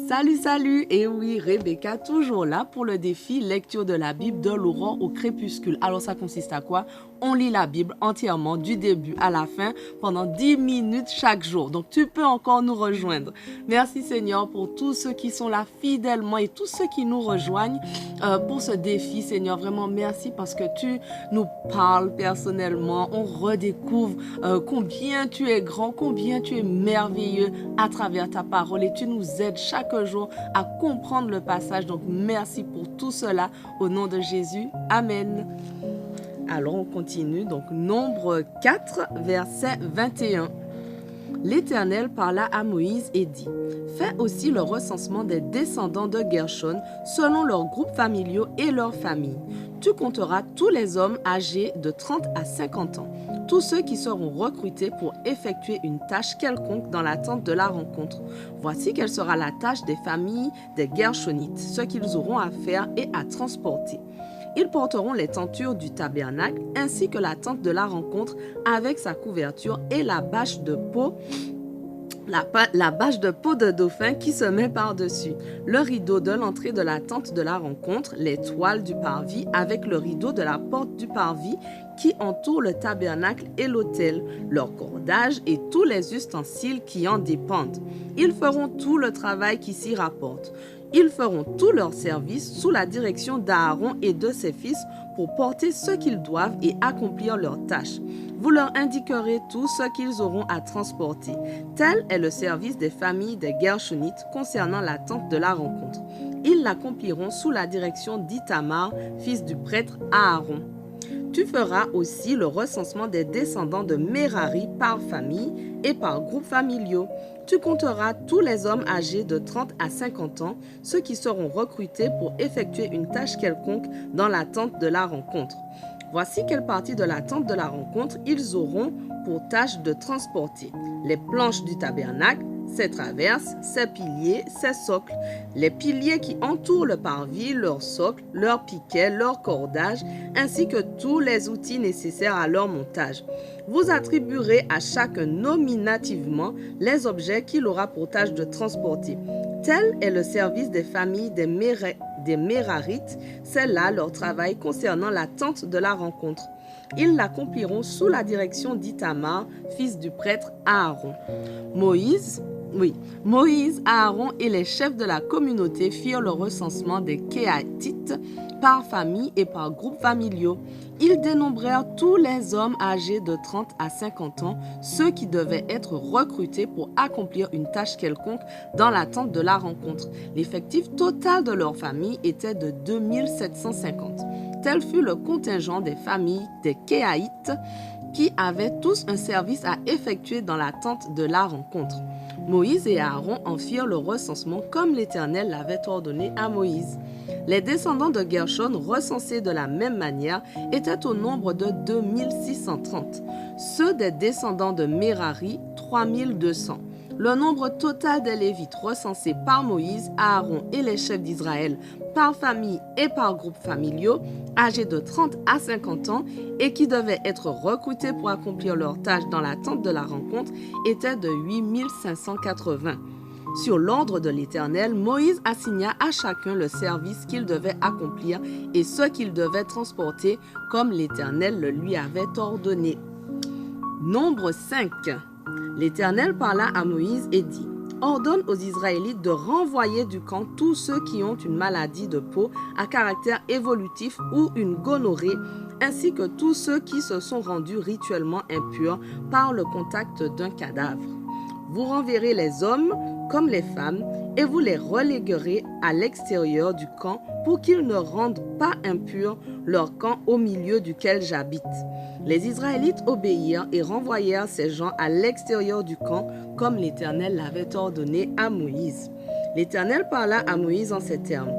Salut, salut! Et oui, Rebecca, toujours là pour le défi lecture de la Bible de l'aurore au crépuscule. Alors, ça consiste à quoi? On lit la Bible entièrement du début à la fin pendant 10 minutes chaque jour. Donc, tu peux encore nous rejoindre. Merci Seigneur pour tous ceux qui sont là fidèlement et tous ceux qui nous rejoignent pour ce défi. Seigneur, vraiment merci parce que tu nous parles personnellement. On redécouvre combien tu es grand, combien tu es merveilleux à travers ta parole et tu nous aides chaque jour à comprendre le passage. Donc, merci pour tout cela au nom de Jésus. Amen. Alors, on continue. Donc, Nombre 4, verset 21. L'Éternel parla à Moïse et dit, « Fais aussi le recensement des descendants de Gershon selon leurs groupes familiaux et leurs familles. Tu compteras tous les hommes âgés de 30 à 50 ans, tous ceux qui seront recrutés pour effectuer une tâche quelconque dans la tente de la rencontre. Voici quelle sera la tâche des familles des Gershonites, ce qu'ils auront à faire et à transporter. Ils porteront les tentures du tabernacle ainsi que la tente de la rencontre avec sa couverture et la bâche de peau de dauphin qui se met par-dessus, le rideau de l'entrée de la tente de la rencontre, les toiles du parvis avec le rideau de la porte du parvis qui entoure le tabernacle et l'autel, leur cordage et tous les ustensiles qui en dépendent. Ils feront tout le travail qui s'y rapporte. Ils feront tout leur service sous la direction d'Aaron et de ses fils pour porter ce qu'ils doivent et accomplir leurs tâches. Vous leur indiquerez tout ce qu'ils auront à transporter. Tel est le service des familles des Gershonites concernant la tente de la rencontre. Ils l'accompliront sous la direction d'Ithamar, fils du prêtre Aaron. Tu feras aussi le recensement des descendants de Merari par famille et par groupes familiaux. Tu compteras tous les hommes âgés de 30 à 50 ans, ceux qui seront recrutés pour effectuer une tâche quelconque dans la tente de la rencontre. Voici quelle partie de la tente de la rencontre ils auront pour tâche de transporter. Les planches du tabernacle, ses traverses, ses piliers, ses socles, les piliers qui entourent le parvis, leurs socles, leurs piquets, leurs cordages, ainsi que tous les outils nécessaires à leur montage. Vous attribuerez à chacun nominativement les objets qu'il aura pour tâche de transporter. Tel est le service des familles des Mérarites, c'est là leur travail concernant la tente de la rencontre. Ils l'accompliront sous la direction d'Ithamar, fils du prêtre Aaron. Moïse, Aaron et les chefs de la communauté firent le recensement des Kéatites par famille et par groupes familiaux. Ils dénombrèrent tous les hommes âgés de 30 à 50 ans, ceux qui devaient être recrutés pour accomplir une tâche quelconque dans la tente de la rencontre. L'effectif total de leur famille était de 2750. Tel fut le contingent des familles des Kéaïtes qui avaient tous un service à effectuer dans la tente de la rencontre. Moïse et Aaron en firent le recensement comme l'Éternel l'avait ordonné à Moïse. Les descendants de Gershon recensés de la même manière étaient au nombre de 2630. Ceux des descendants de Merari, 3200. Le nombre total des Lévites recensés par Moïse, Aaron et les chefs d'Israël par famille et par groupes familiaux, âgés de 30 à 50 ans et qui devaient être recrutés pour accomplir leurs tâches dans la tente de la rencontre, était de 8580. Sur l'ordre de l'Éternel, Moïse assigna à chacun le service qu'il devait accomplir et ce qu'il devait transporter comme l'Éternel le lui avait ordonné. Nombre 5. L'Éternel parla à Moïse et dit, « Ordonne aux Israélites de renvoyer du camp tous ceux qui ont une maladie de peau à caractère évolutif ou une gonorrhée, ainsi que tous ceux qui se sont rendus rituellement impurs par le contact d'un cadavre. Vous renverrez les hommes comme les femmes et vous les reléguerez à l'extérieur du camp pour qu'ils ne rendent pas impurs leur camp au milieu duquel j'habite. » Les Israélites obéirent et renvoyèrent ces gens à l'extérieur du camp comme l'Éternel l'avait ordonné à Moïse. L'Éternel parla à Moïse en ces termes.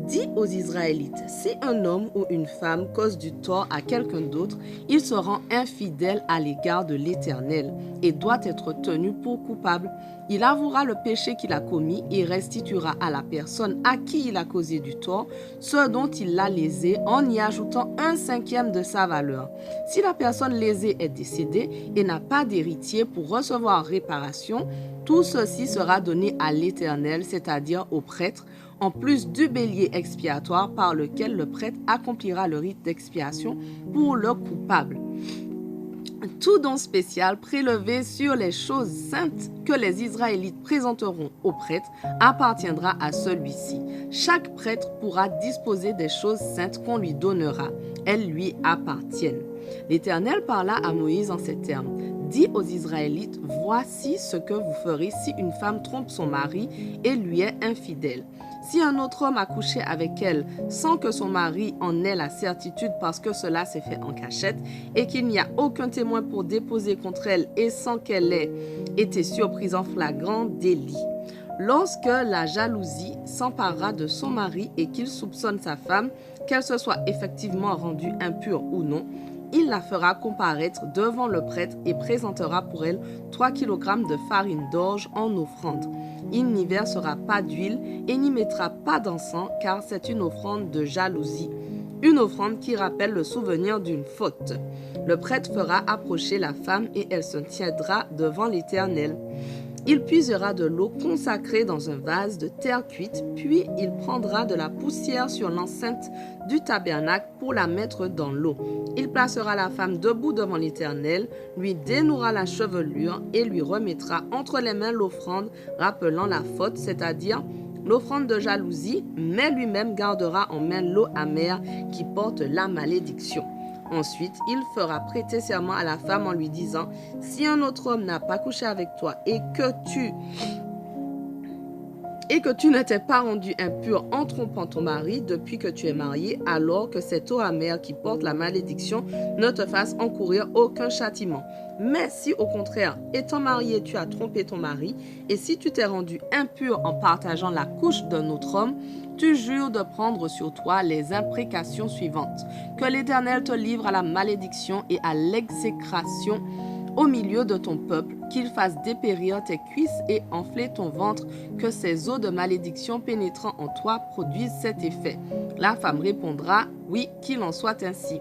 Dis aux Israélites, si un homme ou une femme cause du tort à quelqu'un d'autre, il se rend infidèle à l'égard de l'Éternel et doit être tenu pour coupable. Il avouera le péché qu'il a commis et restituera à la personne à qui il a causé du tort ce dont il l'a lésé en y ajoutant 1/5 de sa valeur. Si la personne lésée est décédée et n'a pas d'héritier pour recevoir réparation, Tout ceci sera donné à l'Éternel, c'est-à-dire au prêtre, en plus du bélier expiatoire par lequel le prêtre accomplira le rite d'expiation pour le coupable. Tout don spécial prélevé sur les choses saintes que les Israélites présenteront au prêtre appartiendra à celui-ci. Chaque prêtre pourra disposer des choses saintes qu'on lui donnera. Elles lui appartiennent. L'Éternel parla à Moïse en ces termes. Dis aux Israélites, voici ce que vous ferez si une femme trompe son mari et lui est infidèle. Si un autre homme a couché avec elle sans que son mari en ait la certitude parce que cela s'est fait en cachette et qu'il n'y a aucun témoin pour déposer contre elle et sans qu'elle ait été surprise en flagrant délit. Lorsque la jalousie s'emparera de son mari et qu'il soupçonne sa femme, qu'elle se soit effectivement rendue impure ou non, il la fera comparaître devant le prêtre et présentera pour elle 3 kg de farine d'orge en offrande. Il n'y versera pas d'huile et n'y mettra pas d'encens car c'est une offrande de jalousie, une offrande qui rappelle le souvenir d'une faute. Le prêtre fera approcher la femme et elle se tiendra devant l'Éternel. Il puisera de l'eau consacrée dans un vase de terre cuite, puis il prendra de la poussière sur l'enceinte du tabernacle pour la mettre dans l'eau. Il placera la femme debout devant l'Éternel, lui dénouera la chevelure et lui remettra entre les mains l'offrande rappelant la faute, c'est-à-dire l'offrande de jalousie, mais lui-même gardera en main l'eau amère qui porte la malédiction. Ensuite, il fera prêter serment à la femme en lui disant, « Si un autre homme n'a pas couché avec toi et que tu ne t'es pas rendu impur en trompant ton mari depuis que tu es marié, alors que cette eau amère qui porte la malédiction ne te fasse encourir aucun châtiment. Mais si au contraire, étant marié, tu as trompé ton mari, et si tu t'es rendu impur en partageant la couche d'un autre homme, tu jures de prendre sur toi les imprécations suivantes. Que l'Éternel te livre à la malédiction et à l'exécration au milieu de ton peuple, qu'il fasse dépérir tes cuisses et enfler ton ventre, que ces eaux de malédiction pénétrant en toi produisent cet effet. » La femme répondra, « Oui, qu'il en soit ainsi. »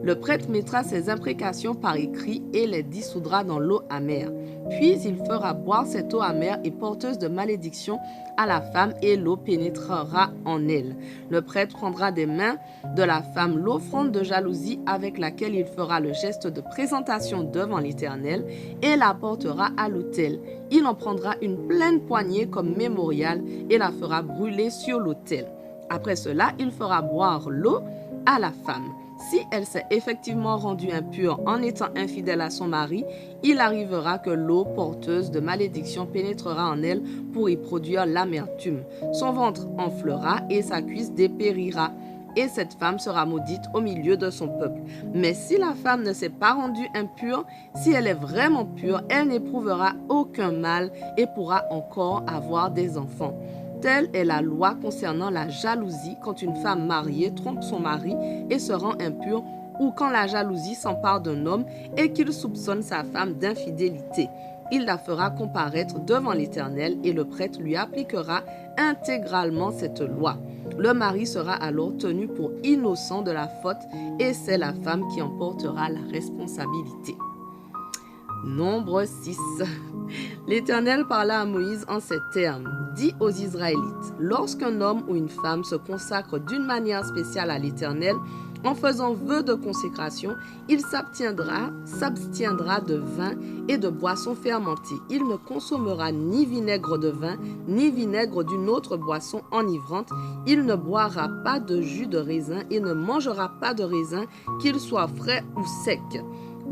Le prêtre mettra ces imprécations par écrit et les dissoudra dans l'eau amère. Puis il fera boire cette eau amère et porteuse de malédiction à la femme et l'eau pénétrera en elle. Le prêtre prendra des mains de la femme l'offrande de jalousie avec laquelle il fera le geste de présentation devant l'Éternel et la portera à l'autel. Il en prendra une pleine poignée comme mémorial et la fera brûler sur l'autel. Après cela, il fera boire l'eau à la femme. Si elle s'est effectivement rendue impure en étant infidèle à son mari, il arrivera que l'eau porteuse de malédiction pénétrera en elle pour y produire l'amertume. Son ventre enflera et sa cuisse dépérira. Et cette femme sera maudite au milieu de son peuple. Mais si la femme ne s'est pas rendue impure, si elle est vraiment pure, elle n'éprouvera aucun mal et pourra encore avoir des enfants. Telle est la loi concernant la jalousie quand une femme mariée trompe son mari et se rend impure ou quand la jalousie s'empare d'un homme et qu'il soupçonne sa femme d'infidélité. Il la fera comparaître devant l'Éternel et le prêtre lui appliquera intégralement cette loi. Le mari sera alors tenu pour innocent de la faute et c'est la femme qui en portera la responsabilité. Nombre 6. L'Éternel parla à Moïse en ces termes. Dis aux Israélites, lorsqu'un homme ou une femme se consacre d'une manière spéciale à l'Éternel, en faisant vœu de consécration, il s'abstiendra de vin et de boissons fermentées. Il ne consommera ni vinaigre de vin, ni vinaigre d'une autre boisson enivrante. Il ne boira pas de jus de raisin et ne mangera pas de raisin, qu'il soit frais ou sec.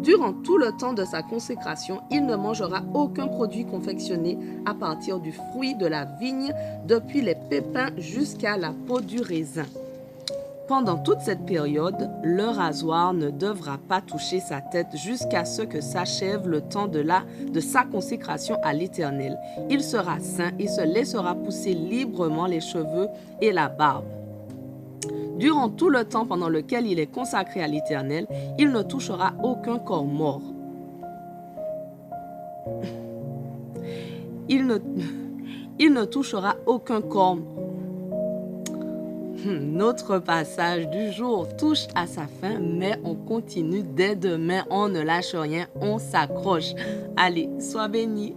Durant tout le temps de sa consécration, il ne mangera aucun produit confectionné à partir du fruit de la vigne, depuis les pépins jusqu'à la peau du raisin. Pendant toute cette période, le rasoir ne devra pas toucher sa tête jusqu'à ce que s'achève le temps de sa consécration à l'Éternel. Il sera saint et se laissera pousser librement les cheveux et la barbe. Durant tout le temps pendant lequel il est consacré à l'Éternel, il ne touchera aucun corps mort. Il ne touchera aucun corps mort. Notre passage du jour touche à sa fin, mais on continue dès demain. On ne lâche rien, on s'accroche. Allez, sois béni.